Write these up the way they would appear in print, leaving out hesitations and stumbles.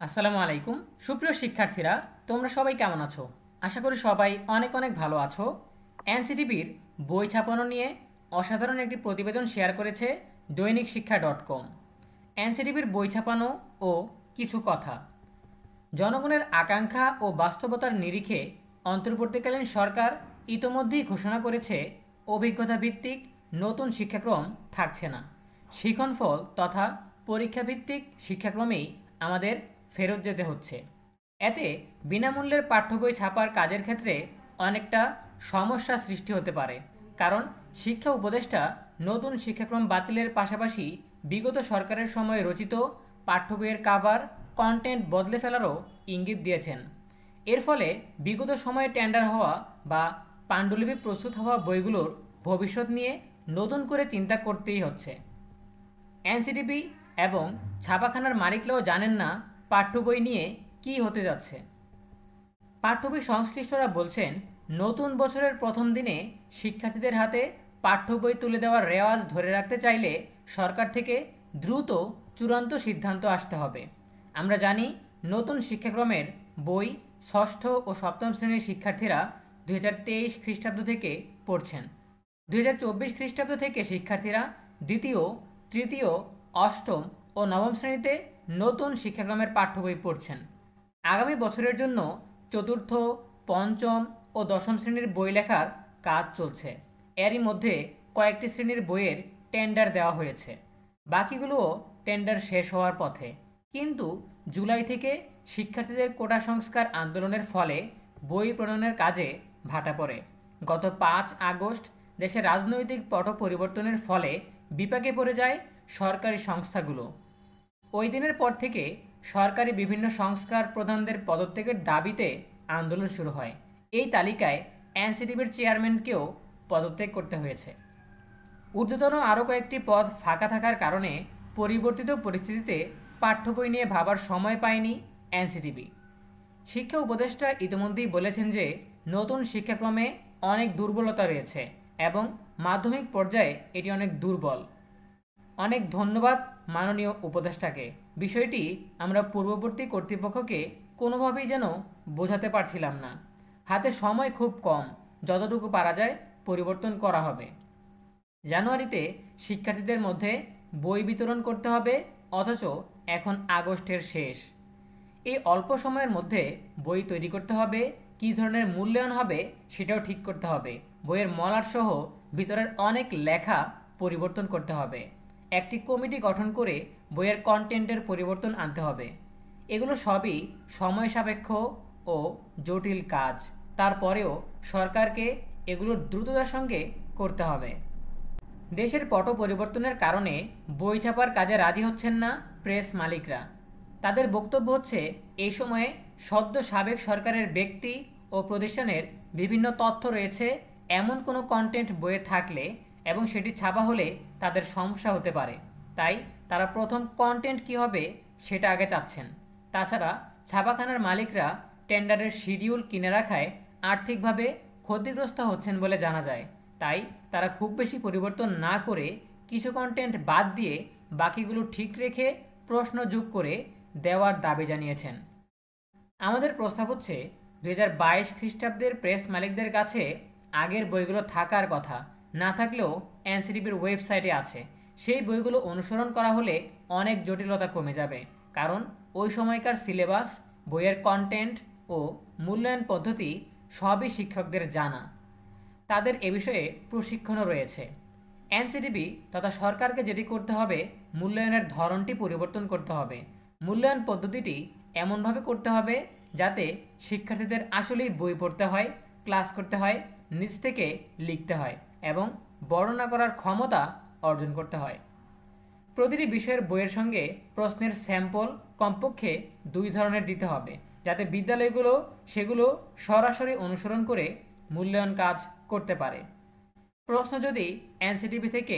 আসসালামু আলাইকুম। সুপ্রিয় শিক্ষার্থীরা, তোমরা সবাই কেমন আছো? আশা করি সবাই অনেক অনেক ভালো আছো। এনসিটিবির বই ছাপানো নিয়ে অসাধারণ একটি প্রতিবেদন শেয়ার করেছে দৈনিক শিক্ষা .com। এনসিটিবির বই ছাপানো ও কিছু কথা। জনগণের আকাঙ্ক্ষা ও বাস্তবতার নিরিখে অন্তর্বর্তীকালীন সরকার ইতোমধ্যেই ঘোষণা করেছে অভিজ্ঞতা ভিত্তিক নতুন শিক্ষাক্রম থাকছে না। শিক্ষণফল তথা পরীক্ষাভিত্তিক শিক্ষাক্রমেই আমাদের ফেরত যেতে হচ্ছে। এতে বিনামূল্যের পাঠ্য বই ছাপার কাজের ক্ষেত্রে অনেকটা সমস্যা সৃষ্টি হতে পারে, কারণ শিক্ষা উপদেষ্টা নতুন শিক্ষাক্রম বাতিলের পাশাপাশি বিগত সরকারের সময় রচিত পাঠ্য বইয়ের কাভার কন্টেন্ট বদলে ফেলারও ইঙ্গিত দিয়েছেন। এর ফলে বিগত সময়ে টেন্ডার হওয়া বা পাণ্ডুলিপি প্রস্তুত হওয়া বইগুলোর ভবিষ্যৎ নিয়ে নতুন করে চিন্তা করতেই হচ্ছে। এনসিটিবি এবং ছাপাখানার মালিকরাও জানেন না পাঠ্য বই নিয়ে কী হতে যাচ্ছে। পাঠ্য বই সংশ্লিষ্টরা বলছেন, নতুন বছরের প্রথম দিনে শিক্ষার্থীদের হাতে পাঠ্য বই তুলে দেওয়ার রেওয়াজ ধরে রাখতে চাইলে সরকার থেকে দ্রুত চূড়ান্ত সিদ্ধান্ত আসতে হবে। আমরা জানি নতুন শিক্ষাক্রমের বই ষষ্ঠ ও সপ্তম শ্রেণীর শিক্ষার্থীরা 2023 খ্রিস্টাব্দ থেকে পড়ছেন। 2024 খ্রিস্টাব্দ থেকে শিক্ষার্থীরা দ্বিতীয়, তৃতীয়, অষ্টম ও নবম শ্রেণীতে নতুন শিক্ষাক্রমের পাঠ্য বই পড়ছেন। আগামী বছরের জন্য চতুর্থ, পঞ্চম ও দশম শ্রেণীর বই লেখার কাজ চলছে। এরই মধ্যে কয়েকটি শ্রেণীর বইয়ের টেন্ডার দেওয়া হয়েছে, বাকিগুলোও টেন্ডার শেষ হওয়ার পথে। কিন্তু জুলাই থেকে শিক্ষার্থীদের কোটা সংস্কার আন্দোলনের ফলে বই প্রণয়নের কাজে ভাটা পড়ে। গত 5 আগস্ট দেশের রাজনৈতিক পট পরিবর্তনের ফলে বিপাকে পড়ে যায় সরকারি সংস্থাগুলো। ওই দিনের পর থেকে সরকারি বিভিন্ন সংস্কার প্রধানদের পদত্যাগের দাবিতে আন্দোলন শুরু হয়। এই তালিকায় এনসিটিবির চেয়ারম্যানকেও পদত্যাগ করতে হয়েছে। ঊর্ধ্বতন আরও কয়েকটি পদ ফাঁকা থাকার কারণে পরিবর্তিত পরিস্থিতিতে পাঠ্য বই নিয়ে ভাবার সময় পায়নি এনসিটিবি। শিক্ষা উপদেষ্টা ইতিমধ্যেই বলেছেন যে নতুন শিক্ষাক্রমে অনেক দুর্বলতা রয়েছে এবং মাধ্যমিক পর্যায়ে এটি অনেক দুর্বল। অনেক ধন্যবাদ মাননীয় উপদেষ্টাকে। বিষয়টি আমরা পূর্ববর্তী কর্তৃপক্ষকে কোনোভাবেই যেন বোঝাতে পারছিলাম না। হাতে সময় খুব কম, যতটুকু পারা যায় পরিবর্তন করা হবে। জানুয়ারিতে শিক্ষার্থীদের মধ্যে বই বিতরণ করতে হবে, অথচ এখন আগস্টের শেষ। এই অল্প সময়ের মধ্যে বই তৈরি করতে হবে, কী ধরনের মূল্যায়ন হবে সেটাও ঠিক করতে হবে। বইয়ের মলাট সহ ভিতরের অনেক লেখা পরিবর্তন করতে হবে। একটি কমিটি গঠন করে বইয়ের কন্টেন্টের পরিবর্তন আনতে হবে। এগুলো সবই সময় সাপেক্ষ ও জটিল কাজ। তারপরেও সরকারকে এগুলোর দ্রুততার সঙ্গে করতে হবে। দেশের পট পরিবর্তনের কারণে বই ছাপার কাজে রাজি হচ্ছেন না প্রেস মালিকরা। তাদের বক্তব্য হচ্ছে, এই সময়ে সদ্য সাবেক সরকারের ব্যক্তি ও প্রতিষ্ঠানের বিভিন্ন তথ্য রয়েছে এমন কোনো কন্টেন্ট বইয়ে থাকলে এবং সেটি ছাপা হলে তাদের সমস্যা হতে পারে। তাই তারা প্রথম কন্টেন্ট কী হবে সেটা আগে চাচ্ছেন। তাছাড়া ছাপাখানার মালিকরা টেন্ডারের শিডিউল কিনে রাখায় আর্থিকভাবে ক্ষতিগ্রস্ত হচ্ছেন বলে জানা যায়। তাই তারা খুব বেশি পরিবর্তন না করে কিছু কন্টেন্ট বাদ দিয়ে বাকিগুলো ঠিক রেখে প্রশ্ন যোগ করে দেওয়ার দাবি জানিয়েছেন। আমাদের প্রস্তাব হচ্ছে 2022 খ্রিস্টাব্দের প্রেস মালিকদের কাছে আগের বইগুলো থাকার কথা, না থাকলেও এনসিটিবির ওয়েবসাইটে আছে। সেই বইগুলো অনুসরণ করা হলে অনেক জটিলতা কমে যাবে, কারণ ওই সময়কার সিলেবাস, বইয়ের কন্টেন্ট ও মূল্যায়ন পদ্ধতি সবই শিক্ষকদের জানা। তাদের এ বিষয়ে প্রশিক্ষণও রয়েছে। এনসিটিবি তথা সরকারকে যেটি করতে হবে, মূল্যায়নের ধরনটি পরিবর্তন করতে হবে। মূল্যায়ন পদ্ধতিটি এমনভাবে করতে হবে যাতে শিক্ষার্থীদের আসলেই বই পড়তে হয়, ক্লাস করতে হয়, নিজ থেকে লিখতে হয় এবং বর্ণনা করার ক্ষমতা অর্জন করতে হয়। প্রতিটি বিষয়ের বইয়ের সঙ্গে প্রশ্নের স্যাম্পল কমপক্ষে 2 ধরনের দিতে হবে, যাতে বিদ্যালয়গুলো সেগুলো সরাসরি অনুসরণ করে মূল্যায়ন কাজ করতে পারে। প্রশ্ন যদি এনসিটিভি থেকে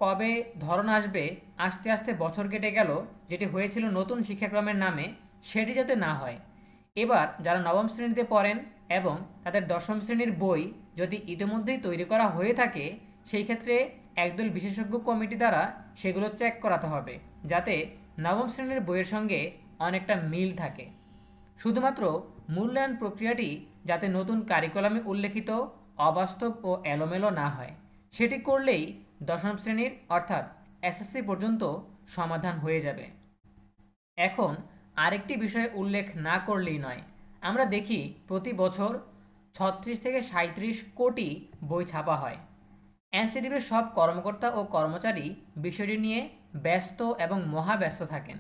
কবে ধরন আসবে, আস্তে আস্তে বছর কেটে গেল, যেটি হয়েছিল নতুন শিক্ষাক্রমের নামে, সেটি যাতে না হয়। এবার যারা নবম শ্রেণীতে পড়েন এবং তাদের দশম শ্রেণীর বই যদি ইতিমধ্যেই তৈরি করা হয়ে থাকে, সেই ক্ষেত্রে একদল বিশেষজ্ঞ কমিটি দ্বারা সেগুলো চেক করাতে হবে, যাতে নবম শ্রেণীর বইয়ের সঙ্গে অনেকটা মিল থাকে। শুধুমাত্র মূল্যায়ন প্রক্রিয়াটি যাতে নতুন কারিকুলামে উল্লেখিত অবাস্তব ও এলোমেলো না হয়, সেটি করলেই দশম শ্রেণীর অর্থাৎ এসএসসি পর্যন্ত সমাধান হয়ে যাবে। এখন আরেকটি বিষয় উল্লেখ না করলেই নয়, আমরা দেখি প্রতি বছর 36 থেকে 37 কোটি বই ছাপা হয়। এনসিটিবির সব কর্মকর্তা ও কর্মচারী বিষয়টি নিয়ে ব্যস্ত এবং মহাব্যস্ত থাকেন।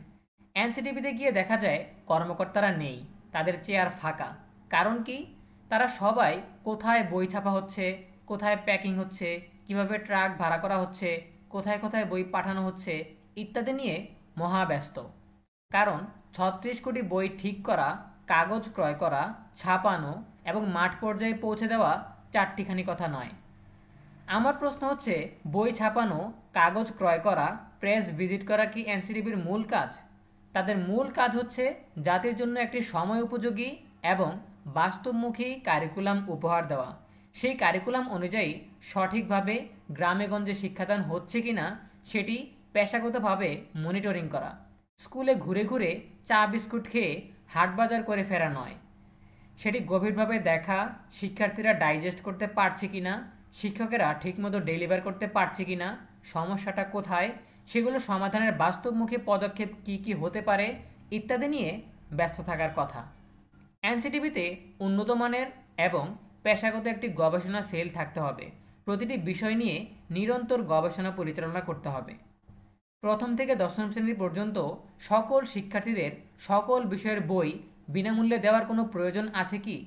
এনসিটিভিতে গিয়ে দেখা যায় কর্মকর্তারা নেই, তাদের চেয়ার ফাঁকা। কারণ কি? তারা সবাই কোথায় বই ছাপা হচ্ছে, কোথায় প্যাকিং হচ্ছে, কিভাবে ট্রাক ভাড়া করা হচ্ছে, কোথায় কোথায় বই পাঠানো হচ্ছে ইত্যাদি নিয়ে মহাব্যস্ত। কারণ 36 কোটি বই ঠিক করা, কাগজ ক্রয় করা, ছাপানো এবং মাঠ পর্যায়ে পৌঁছে দেওয়া চারটিখানি কথা নয়। আমার প্রশ্ন হচ্ছে, বই ছাপানো, কাগজ ক্রয় করা, প্রেস ভিজিট করা কি এনসিটিভির মূল কাজ? তাদের মূল কাজ হচ্ছে জাতির জন্য একটি সময় উপযোগী এবং বাস্তবমুখী কারিকুলাম উপহার দেওয়া। সেই কারিকুলাম অনুযায়ী সঠিকভাবে গ্রামেগঞ্জে শিক্ষাদান হচ্ছে কিনা সেটি পেশাগতভাবে মনিটরিং করা। স্কুলে ঘুরে ঘুরে চা বিস্কুট খেয়ে হাটবাজার করে ফেরা নয়, সেটি গভীরভাবে দেখা, শিক্ষার্থীরা ডাইজেস্ট করতে পারছে কিনা, শিক্ষকেরা ঠিকমতো ডেলিভার করতে পারছে কিনা, সমস্যাটা কোথায়, সেগুলো সমাধানের বাস্তবমুখী পদক্ষেপ কি কি হতে পারে ইত্যাদি নিয়ে ব্যস্ত থাকার কথা। এনসিটিভিতে উন্নত মানের এবং পেশাগত একটি গবেষণা সেল থাকতে হবে। প্রতিটি বিষয় নিয়ে নিরন্তর গবেষণা পরিচালনা করতে হবে। প্রথম থেকে দশম শ্রেণী পর্যন্ত সকল শিক্ষার্থীদের সকল বিষয়ের বই বিনামূল্যে দেওয়ার কোনো প্রয়োজন আছে কি?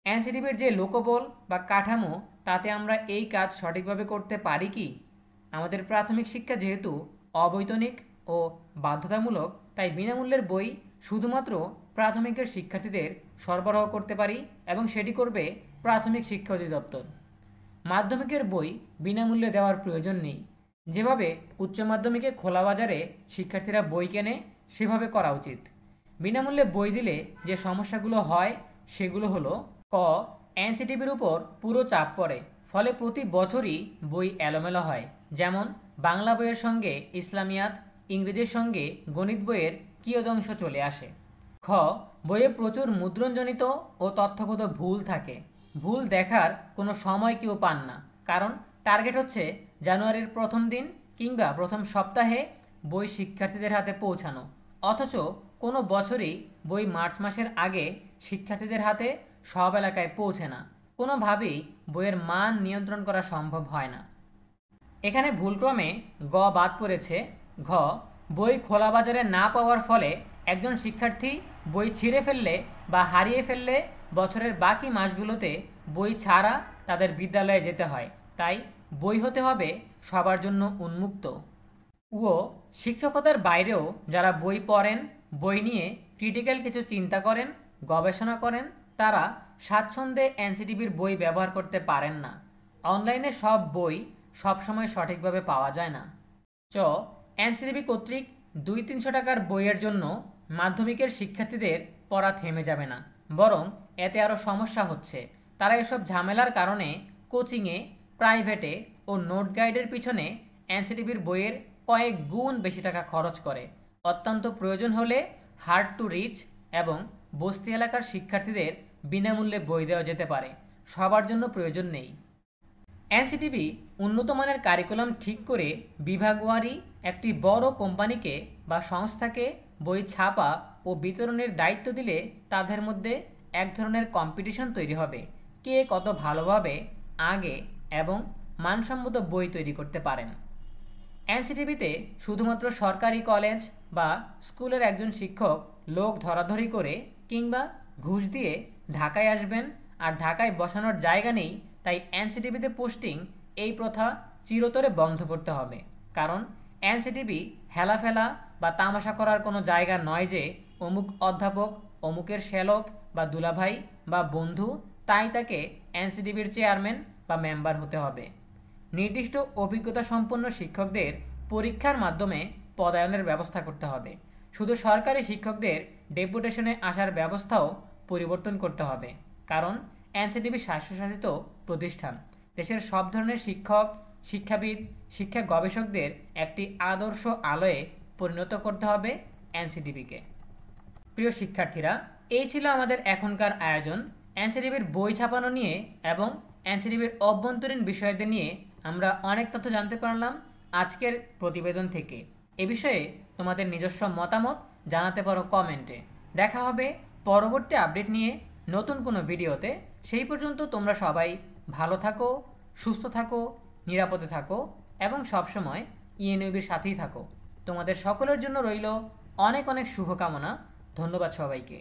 এনসিটিভির যে লোকবল বা কাঠামো, তাতে আমরা এই কাজ সঠিকভাবে করতে পারি কি? আমাদের প্রাথমিক শিক্ষা যেহেতু অবৈতনিক ও বাধ্যতামূলক, তাই বিনামূল্যের বই শুধুমাত্র প্রাথমিকের শিক্ষার্থীদের সরবরাহ করতে পারি এবং সেটি করবে প্রাথমিক শিক্ষা অধিদপ্তর। মাধ্যমিকের বই বিনামূল্যে দেওয়ার প্রয়োজন নেই। যেভাবে উচ্চ মাধ্যমিকে খোলা বাজারে শিক্ষার্থীরা বই কেনে, সেভাবে করা উচিত। বিনামূল্যে বই দিলে যে সমস্যাগুলো হয় সেগুলো হলো: ক, এনসিটিভির উপর পুরো চাপ পড়ে, ফলে প্রতি বছরই বই এলোমেলো হয়। যেমন বাংলা বইয়ের সঙ্গে ইসলামিয়াত, ইংরেজির সঙ্গে গণিত বইয়ের কিয়দংশ চলে আসে। খ, বইয়ে প্রচুর মুদ্রণজনিত ও তথ্যগত ভুল থাকে। ভুল দেখার কোনো সময় কেউ পান না, কারণ টার্গেট হচ্ছে জানুয়ারির প্রথম দিন কিংবা প্রথম সপ্তাহে বই শিক্ষার্থীদের হাতে পৌঁছানো, অথচ কোনো বছরই বই মার্চ মাসের আগে শিক্ষার্থীদের হাতে সব এলাকায় পৌঁছে না। কোনোভাবেই বইয়ের মান নিয়ন্ত্রণ করা সম্ভব হয় না। এখানে ভুলক্রমে গ বাদ পড়েছে। ঘ, বই খোলা বাজারে না পাওয়ার ফলে একজন শিক্ষার্থী বই ছিঁড়ে ফেললে বা হারিয়ে ফেললে বছরের বাকি মাসগুলোতে বই ছাড়া তাদের বিদ্যালয়ে যেতে হয়। তাই বই হতে হবে সবার জন্য উন্মুক্ত। ও, শিক্ষকতার বাইরেও যারা বই পড়েন, বই নিয়ে ক্রিটিক্যাল কিছু চিন্তা করেন, গবেষণা করেন, তারা স্বাচ্ছন্দ্যে এনসিটিভির বই ব্যবহার করতে পারেন না। অনলাইনে সব বই সবসময় সঠিকভাবে পাওয়া যায় না। চ, এনসিটিভি কর্তৃক 200-300 টাকার বইয়ের জন্য মাধ্যমিকের শিক্ষার্থীদের পড়া থেমে যাবে না, বরং এতে আরও সমস্যা হচ্ছে। তারা এসব ঝামেলার কারণে কোচিংয়ে, প্রাইভেটে ও নোট গাইডের পিছনে এনসিটিভির বইয়ের কয়েক গুণ বেশি টাকা খরচ করে। অত্যন্ত প্রয়োজন হলে হার্ড টু রিচ এবং বস্তি এলাকার শিক্ষার্থীদের বিনামূল্যে বই দেওয়া যেতে পারে, সবার জন্য প্রয়োজন নেই। এনসিটিভি উন্নত মানের কারিকুলাম ঠিক করে বিভাগওয়ারি একটি বড় কোম্পানিকে বা সংস্থাকে বই ছাপা ও বিতরণের দায়িত্ব দিলে তাদের মধ্যে এক ধরনের কম্পিটিশন তৈরি হবে, কে কত ভালোভাবে আগে এবং মানসম্মত বই তৈরি করতে পারেন। এনসিটিভিতে শুধুমাত্র সরকারি কলেজ বা স্কুলের একজন শিক্ষক লোক ধরাধরি করে কিংবা ঘুষ দিয়ে ঢাকায় আসবেন আর ঢাকায় বসানোর জায়গা নেই, তাই এনসিটিভিতে পোস্টিং, এই প্রথা চিরতরে বন্ধ করতে হবে। কারণ এনসিটিভি হেলাফেলা বা তামাশা করার কোনো জায়গা নয় যে অমুক অধ্যাপক অমুকের শ্যালক বা দুলাভাই বা বন্ধু, তাই তাকে এনসিটিভির চেয়ারম্যান বা মেম্বার হতে হবে। নির্দিষ্ট অভিজ্ঞতা সম্পন্ন শিক্ষকদের পরীক্ষার মাধ্যমে পদায়নের ব্যবস্থা করতে হবে। শুধু সরকারি শিক্ষকদের ডেপুটেশনে আসার ব্যবস্থাও পরিবর্তন করতে হবে, কারণ এনসিটিভি স্বায়ত্তশাসিত প্রতিষ্ঠান। দেশের সব ধরনের শিক্ষক, শিক্ষাবিদ, শিক্ষা গবেষকদের একটি আদর্শ আলোয় পরিণত করতে হবে এনসিটিভিকে। প্রিয় শিক্ষার্থীরা, এই ছিল আমাদের এখনকার আয়োজন। এনসিটিভির বই ছাপানো নিয়ে এবং এনসিটিভির অভ্যন্তরীণ বিষয়দের নিয়ে আমরা অনেক তথ্য জানতে পারলাম আজকের প্রতিবেদন থেকে। এ বিষয়ে তোমাদের নিজস্ব মতামত জানাতে পারো কমেন্টে। দেখা হবে পরবর্তী আপডেট নিয়ে নতুন কোনো ভিডিওতে। সেই পর্যন্ত তোমরা সবাই ভালো থাকো, সুস্থ থাকো, নিরাপদে থাকো এবং সবসময় ইএনইউবির সাথেই থাকো। তোমাদের সকলের জন্য রইল অনেক অনেক শুভকামনা। ধন্যবাদ সবাইকে।